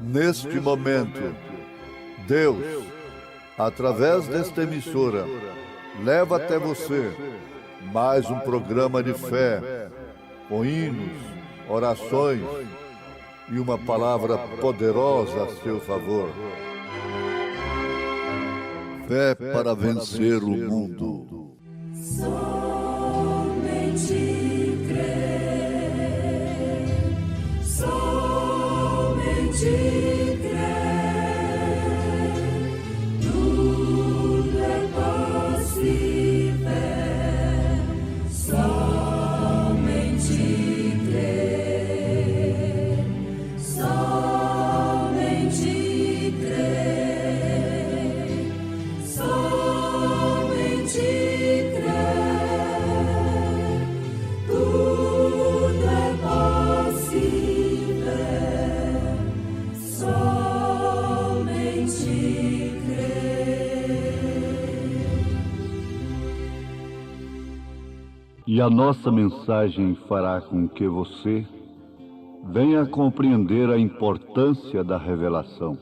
Neste momento, Deus, através desta emissora, leva até você mais um programa de fé, com hinos, orações e uma palavra poderosa a seu favor. Fé para vencer o mundo. Somente crer, somente crer, tudo é possível, somente crer, somente crer, somente crer, tudo é possível, somente crer. E a nossa mensagem fará com que você venha compreender a importância da revelação,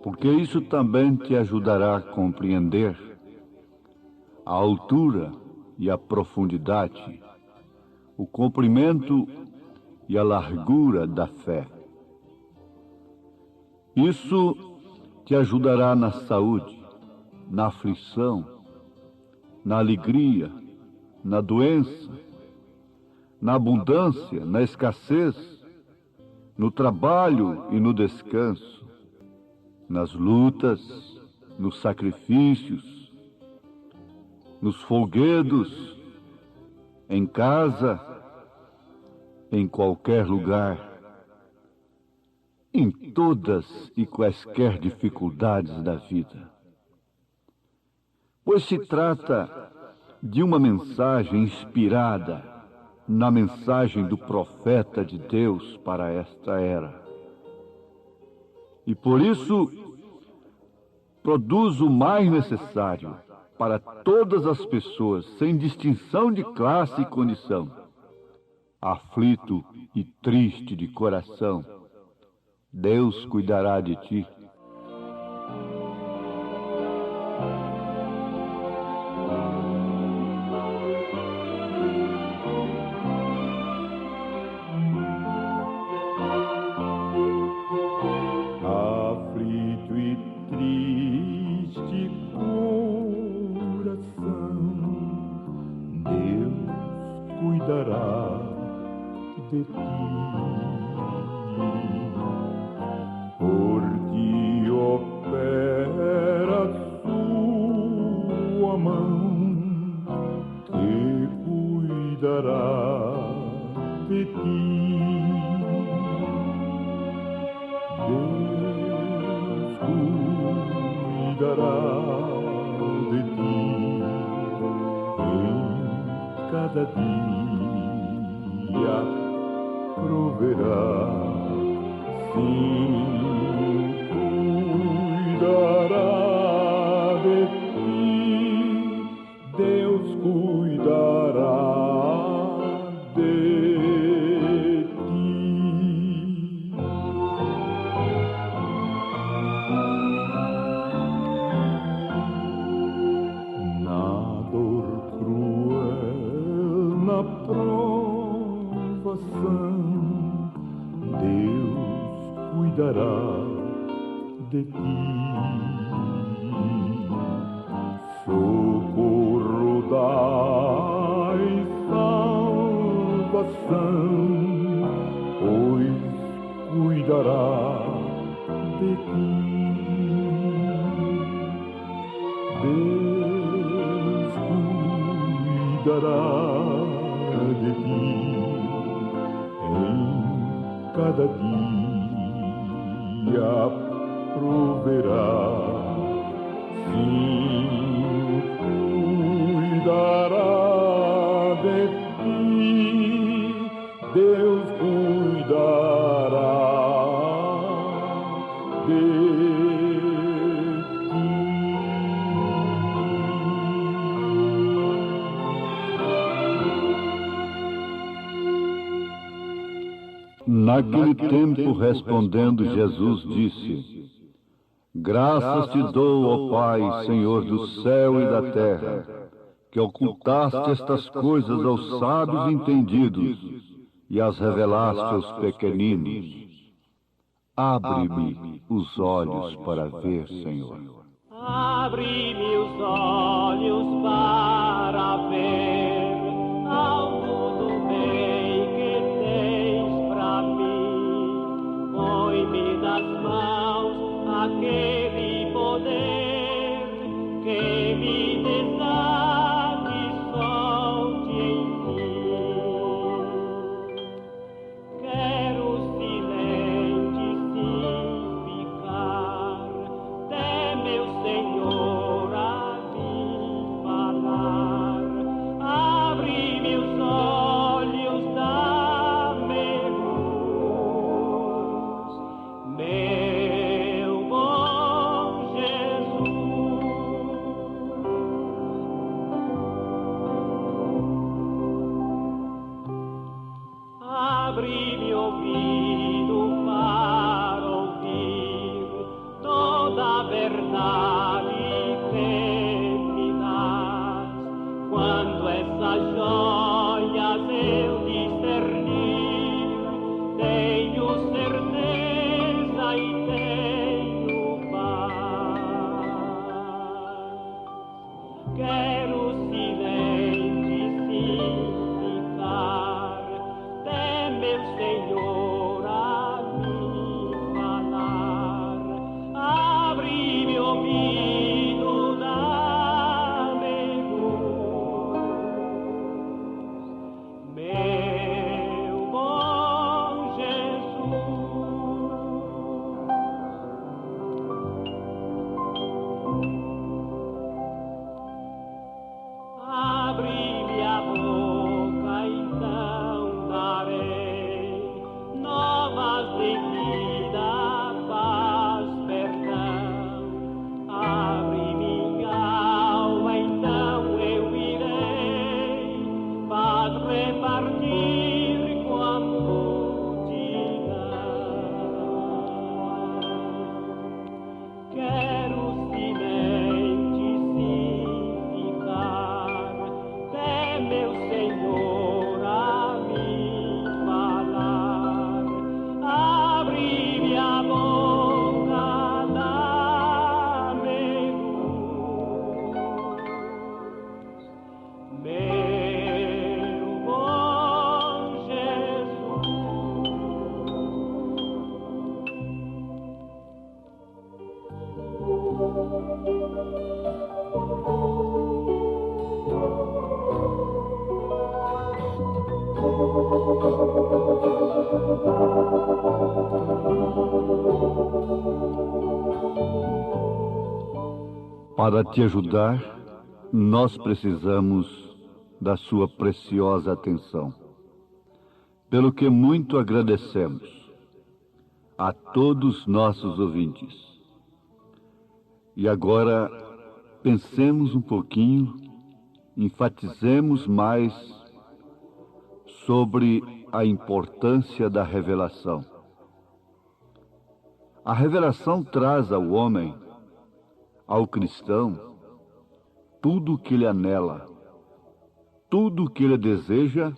porque isso também te ajudará a compreender a altura e a profundidade, o comprimento e a largura da fé. Isso te ajudará na saúde, na aflição, na alegria, na doença, na abundância, na escassez, no trabalho e no descanso, nas lutas, nos sacrifícios, nos folguedos, em casa, em qualquer lugar, em todas e quaisquer dificuldades da vida. Pois se trata de uma mensagem inspirada na mensagem do profeta de Deus para esta era. E por isso produz o mais necessário para todas as pessoas, sem distinção de classe e condição. Aflito e triste de coração, Deus cuidará de ti. Aflito e triste coração, Deus cuidará de ti. Por ti opera sua mão, que cuidará de ti. Deus cuidará de ti em cada dia, proverá, sim, cuidará de ti. Deus cuidará de ti. Na dor cruel, na provação, Deus cuidará de ti. Socorro dai, salvação, pois cuidará de ti. Deus cuidará de ti em cada dia, proverá, sim. Naquele tempo, respondendo, Jesus disse: Graças te dou, ó Pai, Senhor do céu e da terra, que ocultaste estas coisas aos sábios entendidos e as revelaste aos pequeninos. Abre-me os olhos para ver, Senhor. Abre-me os olhos para ver algo do bem que tens para mim. Põe-me nas mãos aquele poder que me desate e solte em mim. Quero silente sim ficar, até meu Senhor a me falar. Abre-me os olhos, dá-me luz, meu bom Jesus. Abre-me ouvido para ouvir toda a verdade que me dás. Quando essas joias eu discernir, tenho certeza e tenho paz. Quero silente sim ficar, até meu Senhor a me falar. Abre-me ouvido, dá-me luz, meu bom Jesus. Abre-me a boca, então darei novas de vida, paz, perdão. Abre minha alma, então eu irei, paz repartir com a multidão. Quero silente sim ficar, até meu Senhor a me falar. Abre-me a boca, dá-me luz, meu bom Jesus. Para te ajudar, nós precisamos da sua preciosa atenção. Pelo que muito agradecemos a todos nossos ouvintes. E agora, pensemos um pouquinho, enfatizemos mais sobre a importância da revelação. A revelação traz ao homem, ao cristão, tudo o que ele anela, tudo o que ele deseja,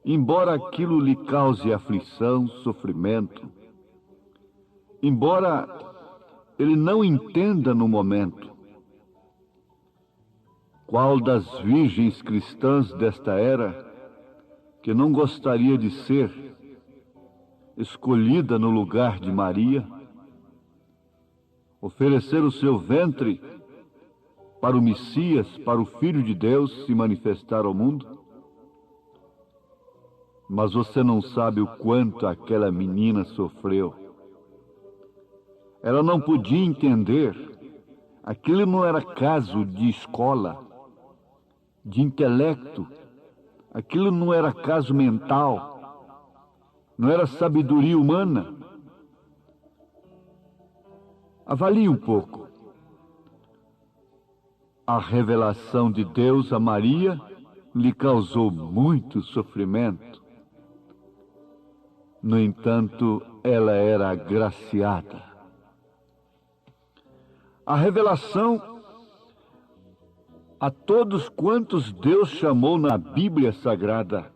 embora aquilo lhe cause aflição, sofrimento, embora ele não entenda no momento. Qual das virgens cristãs desta era que não gostaria de ser escolhida no lugar de Maria, oferecer o seu ventre para o Messias, para o Filho de Deus se manifestar ao mundo? Mas você não sabe o quanto aquela menina sofreu. Ela não podia entender. Aquilo não era caso de escola, de intelecto. Aquilo não era caso mental. Não era sabedoria humana. Avalie um pouco. A revelação de Deus a Maria lhe causou muito sofrimento. No entanto, ela era agraciada. A revelação a todos quantos Deus chamou na Bíblia Sagrada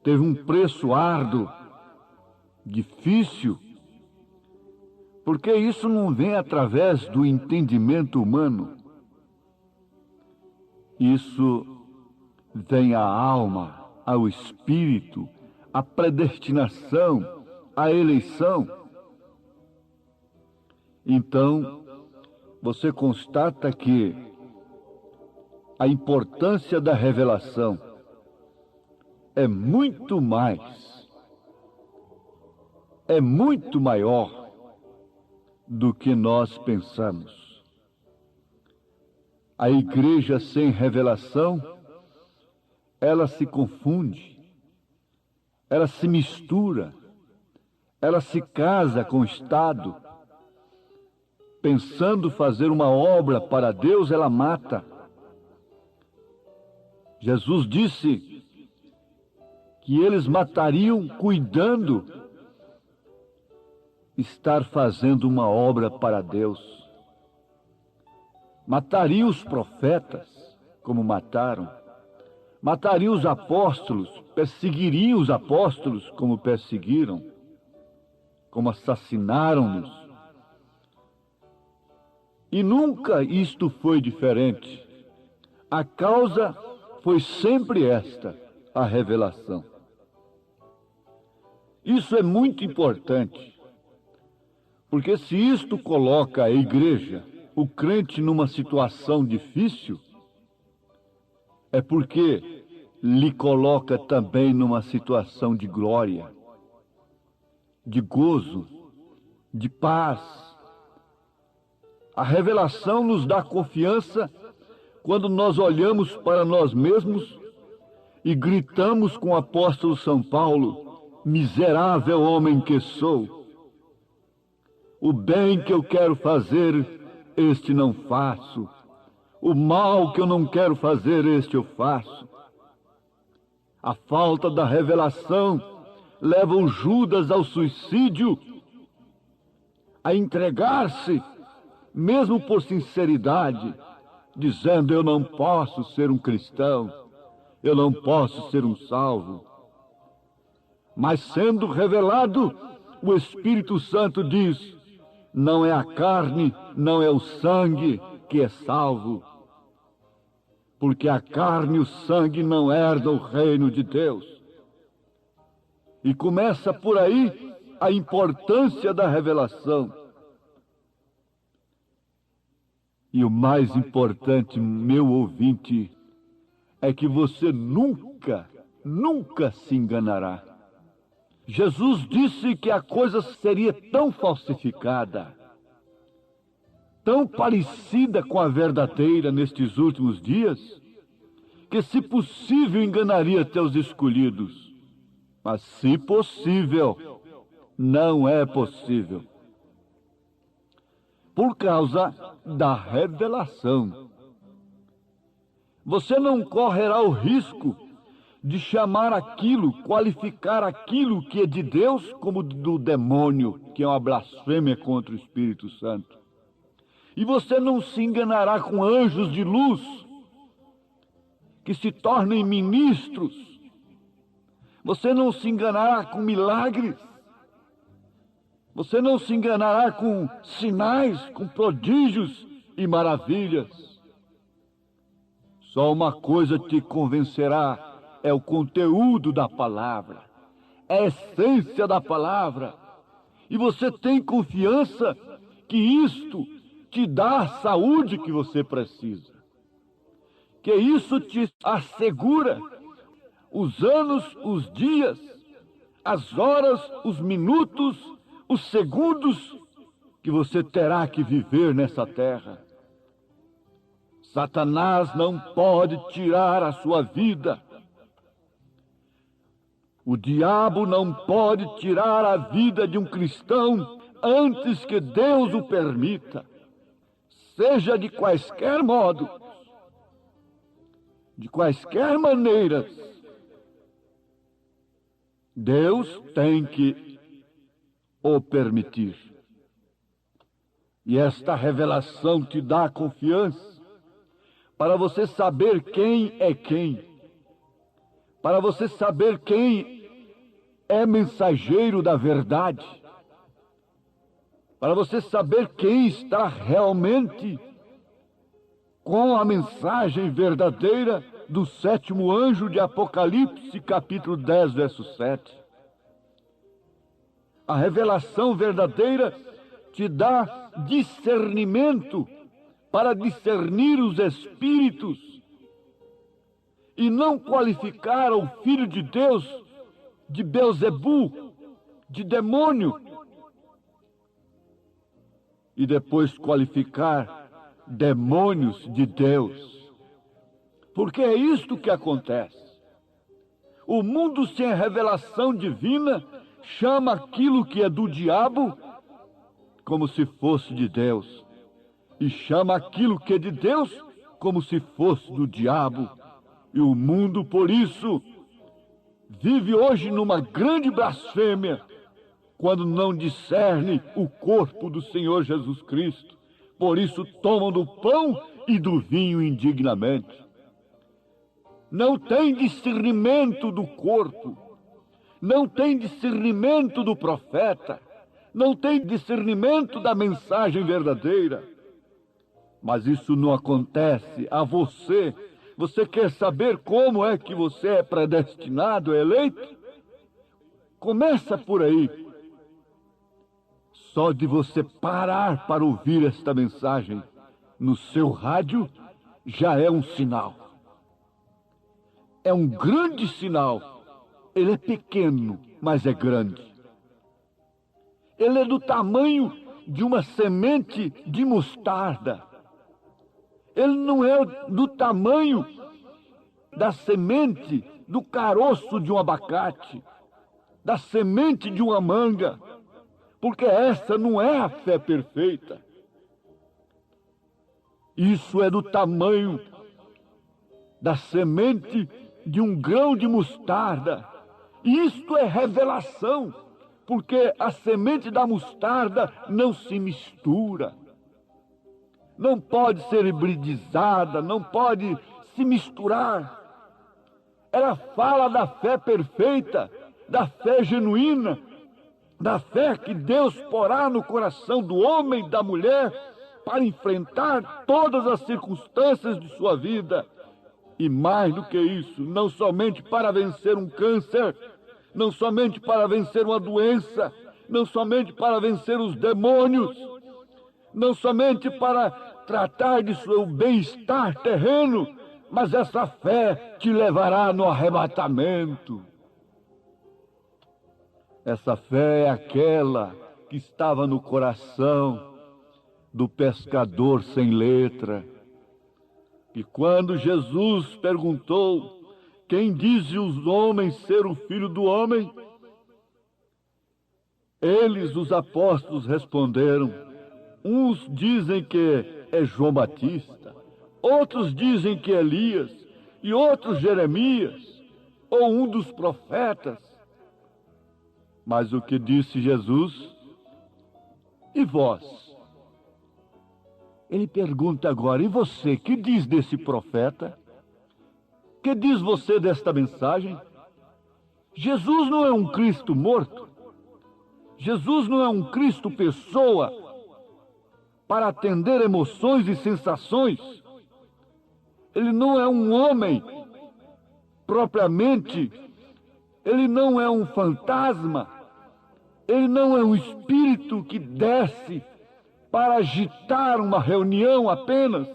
teve um preço árduo, difícil, porque isso não vem através do entendimento humano. Isso vem à alma, ao espírito, à predestinação, à eleição. Então, você constata que a importância da revelação é muito maior do que nós pensamos. A igreja sem revelação, ela se confunde, ela se mistura, ela se casa com o Estado. Pensando fazer uma obra para Deus, ela mata. Jesus disse que eles matariam cuidando estar fazendo uma obra para Deus. Matariam os profetas, como mataram. Matariam os apóstolos, perseguiriam os apóstolos, como perseguiram, como assassinaram-nos. E nunca isto foi diferente. A causa foi sempre esta, a revelação. Isso é muito importante, porque se isto coloca a igreja, o crente, numa situação difícil, é porque lhe coloca também numa situação de glória, de gozo, de paz. A revelação nos dá confiança quando nós olhamos para nós mesmos e gritamos com o apóstolo São Paulo: miserável homem que sou, o bem que eu quero fazer, este não faço, o mal que eu não quero fazer, este eu faço. A falta da revelação leva o Judas ao suicídio, a entregar-se, mesmo por sinceridade, dizendo: eu não posso ser um cristão, eu não posso ser um salvo. Mas sendo revelado, o Espírito Santo diz: não é a carne, não é o sangue que é salvo, porque a carne e o sangue não herdam o reino de Deus. E começa por aí a importância da revelação. E o mais importante, meu ouvinte, é que você nunca se enganará. Jesus disse que a coisa seria tão falsificada, tão parecida com a verdadeira nestes últimos dias, que, se possível, enganaria até os escolhidos. Mas, se possível, não é possível. Por causa da revelação. Você não correrá o risco de chamar aquilo, qualificar aquilo que é de Deus como do demônio, que é uma blasfêmia contra o Espírito Santo. E você não se enganará com anjos de luz, que se tornem ministros. Você não se enganará com milagres. Você não se enganará com sinais, com prodígios e maravilhas. Só uma coisa te convencerá: é o conteúdo da palavra, é a essência da palavra. E você tem confiança que isto te dá a saúde que você precisa, que isso te assegura os anos, os dias, as horas, os minutos, os segundos que você terá que viver nessa terra. Satanás não pode tirar a sua vida. O diabo não pode tirar a vida de um cristão antes que Deus o permita, seja de quaisquer modos, de quaisquer maneiras. Deus tem que o permitir. E esta revelação te dá confiança para você saber quem é quem, para você saber quem é mensageiro da verdade, para você saber quem está realmente com a mensagem verdadeira do sétimo anjo de Apocalipse, capítulo 10, verso 7. A revelação verdadeira te dá discernimento para discernir os espíritos e não qualificar o Filho de Deus de Belzebu, de demônio, e depois qualificar demônios de Deus. Porque é isto que acontece. O mundo sem a revelação divina chama aquilo que é do diabo como se fosse de Deus, e chama aquilo que é de Deus como se fosse do diabo. E o mundo, por isso, vive hoje numa grande blasfêmia, quando não discerne o corpo do Senhor Jesus Cristo. Por isso tomam do pão e do vinho indignamente. Não tem discernimento do corpo, não tem discernimento do profeta, não tem discernimento da mensagem verdadeira. Mas isso não acontece a você. Você quer saber como é que você é predestinado, eleito? Começa por aí. Só de você parar para ouvir esta mensagem no seu rádio, já é um sinal. É um grande sinal. Ele é pequeno, mas é grande. Ele é do tamanho de uma semente de mostarda. Ele não é do tamanho da semente do caroço de um abacate, da semente de uma manga, porque essa não é a fé perfeita. Isso é do tamanho da semente de um grão de mostarda. Isto é revelação, porque a semente da mostarda não se mistura, não pode ser hibridizada, não pode se misturar. Ela fala da fé perfeita, da fé genuína, da fé que Deus porá no coração do homem e da mulher para enfrentar todas as circunstâncias de sua vida. E mais do que isso, não somente para vencer um câncer, não somente para vencer uma doença, não somente para vencer os demônios, não somente para tratar de seu bem-estar terreno, mas essa fé te levará no arrebatamento. Essa fé é aquela que estava no coração do pescador sem letra. E quando Jesus perguntou: quem dizem os homens ser o Filho do Homem? Eles, os apóstolos, responderam: uns dizem que é João Batista, outros dizem que é Elias, e outros Jeremias, ou um dos profetas. Mas o que disse Jesus? E vós? Ele pergunta agora: e você, que diz desse profeta? Que diz você desta mensagem? Jesus não é um Cristo morto. Jesus não é um Cristo pessoa para atender emoções e sensações. Ele não é um homem propriamente. Ele não é um fantasma. Ele não é um espírito que desce para agitar uma reunião apenas.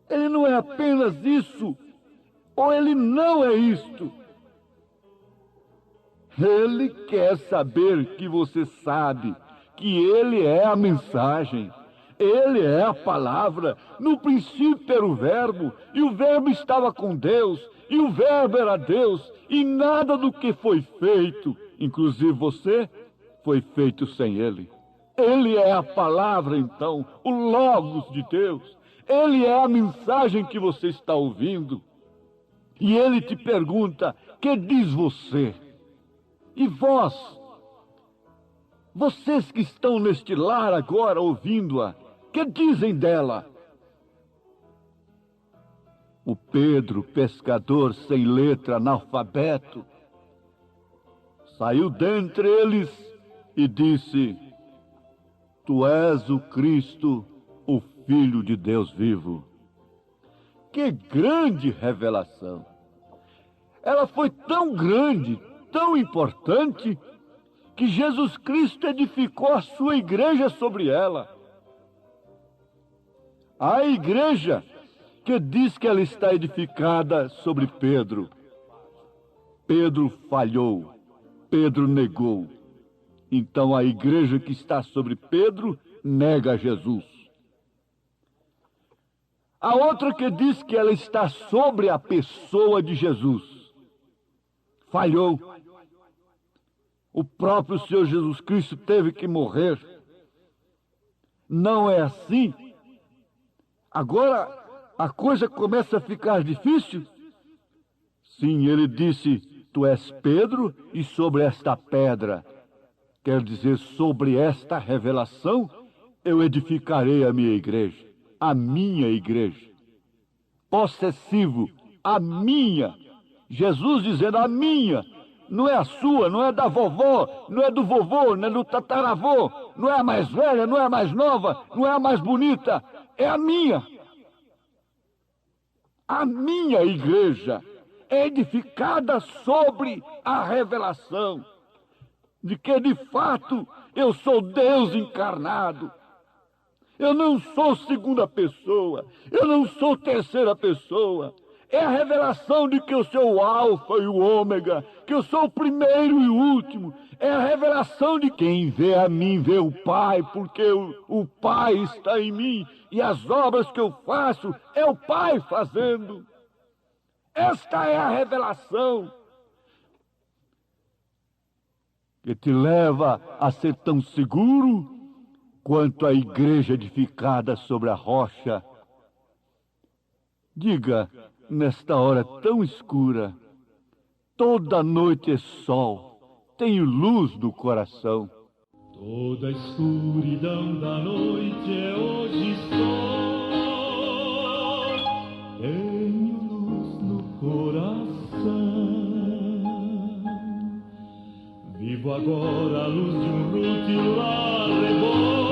Ele não é apenas isso, ou ele não é isto. Ele quer saber que você sabe que ele é a mensagem, ele é a palavra. No princípio era o verbo, e o verbo estava com Deus, e o verbo era Deus, e nada do que foi feito, inclusive você, foi feito sem ele. Ele é a palavra, então, o Logos de Deus. Ele é a mensagem que você está ouvindo. E ele te pergunta: que diz você? E vós, vocês que estão neste lar agora ouvindo-a, que dizem dela? O Pedro, pescador sem letra, analfabeto, saiu dentre eles e disse: Tu és o Cristo, o Filho de Deus vivo. Que grande revelação! Ela foi tão grande, tão importante, que Jesus Cristo edificou a sua igreja sobre ela. A igreja que diz que ela está edificada sobre Pedro. Pedro falhou, Pedro negou. Então a igreja que está sobre Pedro nega Jesus. A outra que diz que ela está sobre a pessoa de Jesus. Falhou. O próprio Senhor Jesus Cristo teve que morrer. Não é assim? Agora a coisa começa a ficar difícil? Sim, ele disse: Tu és Pedro, e sobre esta pedra, quer dizer, sobre esta revelação, eu edificarei a minha igreja. A minha igreja. Possessivo, a minha. Jesus dizendo: a minha. Não é a sua, não é da vovó, não é do vovô, não é do tataravô, não é a mais velha, não é a mais nova, não é a mais bonita, é a minha. A minha igreja é edificada sobre a revelação de que, de fato, eu sou Deus encarnado. Eu não sou segunda pessoa, eu não sou terceira pessoa. É a revelação de que eu sou o alfa e o ômega, que eu sou o primeiro e o último. É a revelação de quem vê a mim, vê o Pai, porque o Pai está em mim, e as obras que eu faço é o Pai fazendo. Esta é a revelação que te leva a ser tão seguro quanto a igreja edificada sobre a rocha. Diga, nesta hora tão escura, toda noite é sol, tenho luz no coração. Toda a escuridão da noite é hoje sol, tenho luz no coração. Vivo agora a luz de um rutilar bom,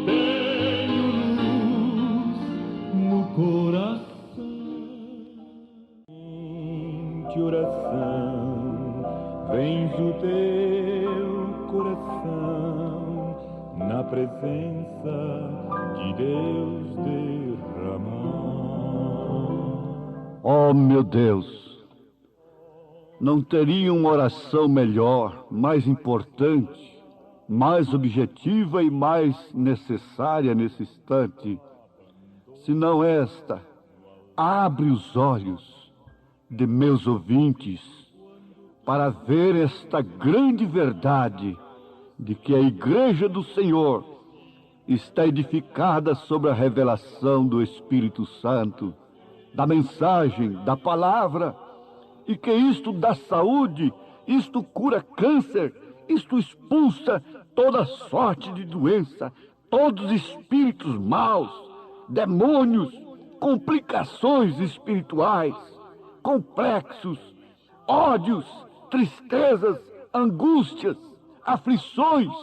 tenho luz no coração. De oração, vens o teu coração na presença de Deus derramar. Oh, meu Deus! Não teria uma oração melhor, mais importante, mais objetiva e mais necessária nesse instante, senão esta: abre os olhos de meus ouvintes para ver esta grande verdade de que a igreja do Senhor está edificada sobre a revelação do Espírito Santo, da mensagem, da palavra, e que isto dá saúde, isto cura câncer, isto expulsa toda sorte de doença, todos os espíritos maus, demônios, complicações espirituais, complexos, ódios, tristezas, angústias, aflições.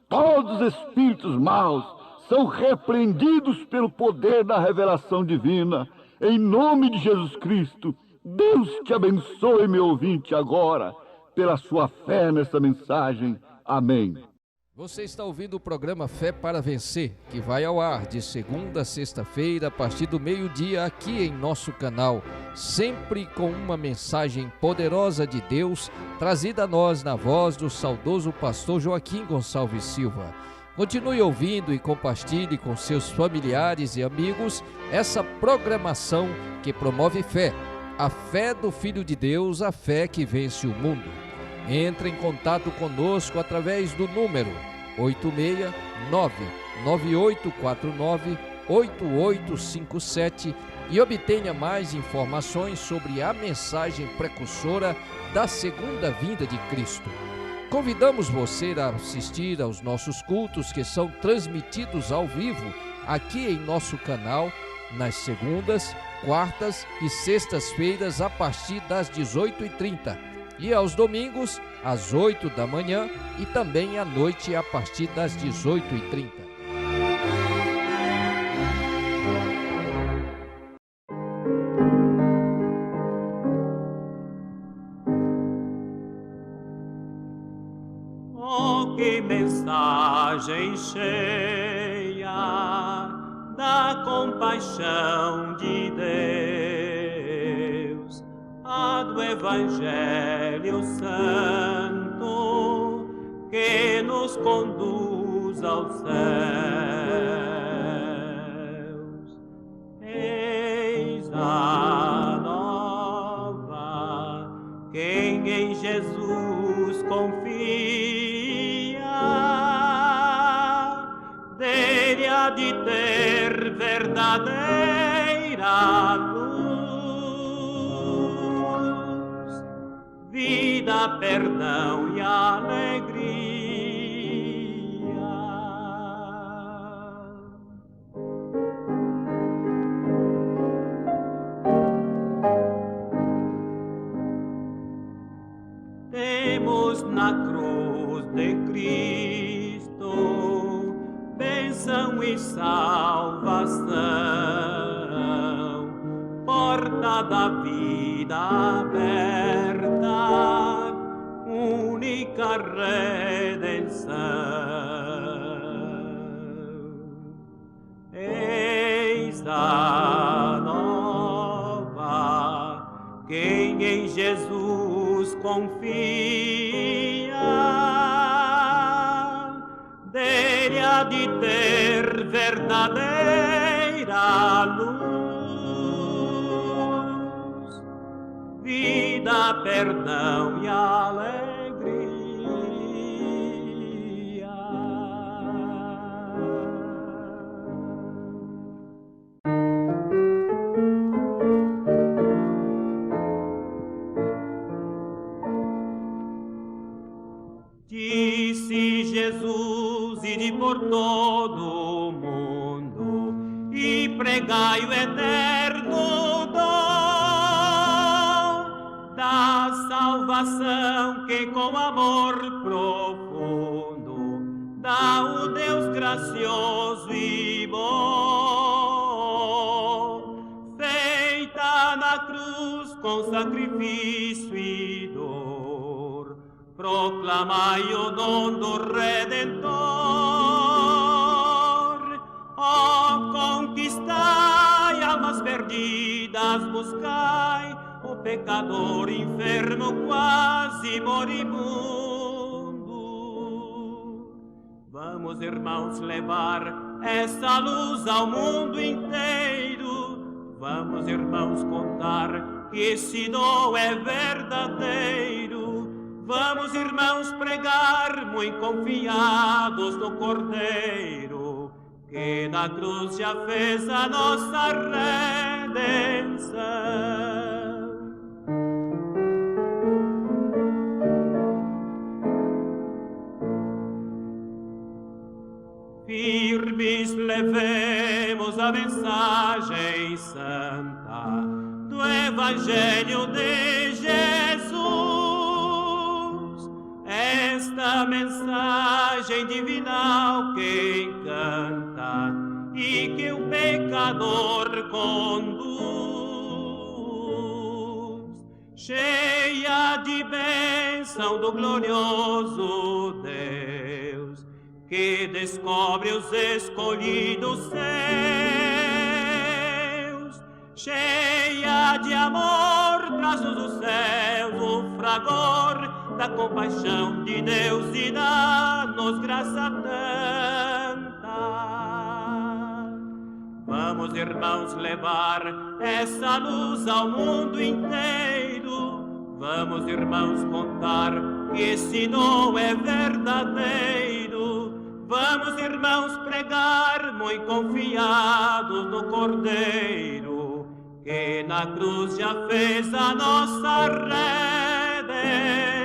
Todos os espíritos maus são repreendidos pelo poder da revelação divina, em nome de Jesus Cristo. Deus te abençoe, meu ouvinte, agora, pela sua fé nessa mensagem. Amém. Você está ouvindo o programa Fé para Vencer, que vai ao ar de segunda a sexta-feira, a partir do meio-dia, aqui em nosso canal, sempre com uma mensagem poderosa de Deus, trazida a nós na voz do saudoso pastor Joaquim Gonçalves Silva. Continue ouvindo e compartilhe com seus familiares e amigos essa programação que promove fé, a fé do Filho de Deus, a fé que vence o mundo. Entre em contato conosco através do número 869-9849-8857 e obtenha mais informações sobre a mensagem precursora da segunda vinda de Cristo. Convidamos você a assistir aos nossos cultos que são transmitidos ao vivo aqui em nosso canal nas segundas, quartas e sextas-feiras a partir das 18h30 e aos domingos às 8 da manhã e também à noite a partir das 18h30. Que mensagem cheia da compaixão de Deus, a do Evangelho Santo que nos conduz aos céus. Eis a nova, quem em Jesus confia, dele há de ter verdadeira luz, vida, perdão e alegria. Temos na cruz de Cristo bênção e salvação, porta da vida aberta, única redenção. Eis a nova, quem em Jesus confia, dele há de ter verdadeira luz, vida, perdão e alegria. Disse Jesus: ide por todo o mundo e pregai o eterno dom da salvação que com amor profundo dá o Deus gracioso e bom, feita na cruz com sacrifício e dor. Proclamai o dom do Redentor, ó, conquistai almas perdidas, buscai o pecador enfermo quase moribundo. Vamos, irmãos, levar essa luz ao mundo inteiro. Vamos, irmãos, contar que esse dom é verdadeiro. Vamos, irmãos, pregar muito confiados no Cordeiro, que na cruz já fez a nossa redenção. Firmes levemos a mensagem santa do Evangelho de Jesus. Esta mensagem divinal que encanta e que o pecador conduz, cheia de bênção do glorioso Deus, que descobre os escolhidos seus, cheia de amor, traz-nos dos céus o fragor da compaixão de Deus e dá-nos graça tanta. Vamos, irmãos, levar essa luz ao mundo inteiro. Vamos, irmãos, contar que esse dom é verdadeiro. Vamos, irmãos, pregar muito confiados no Cordeiro, que na cruz já fez a nossa redenção.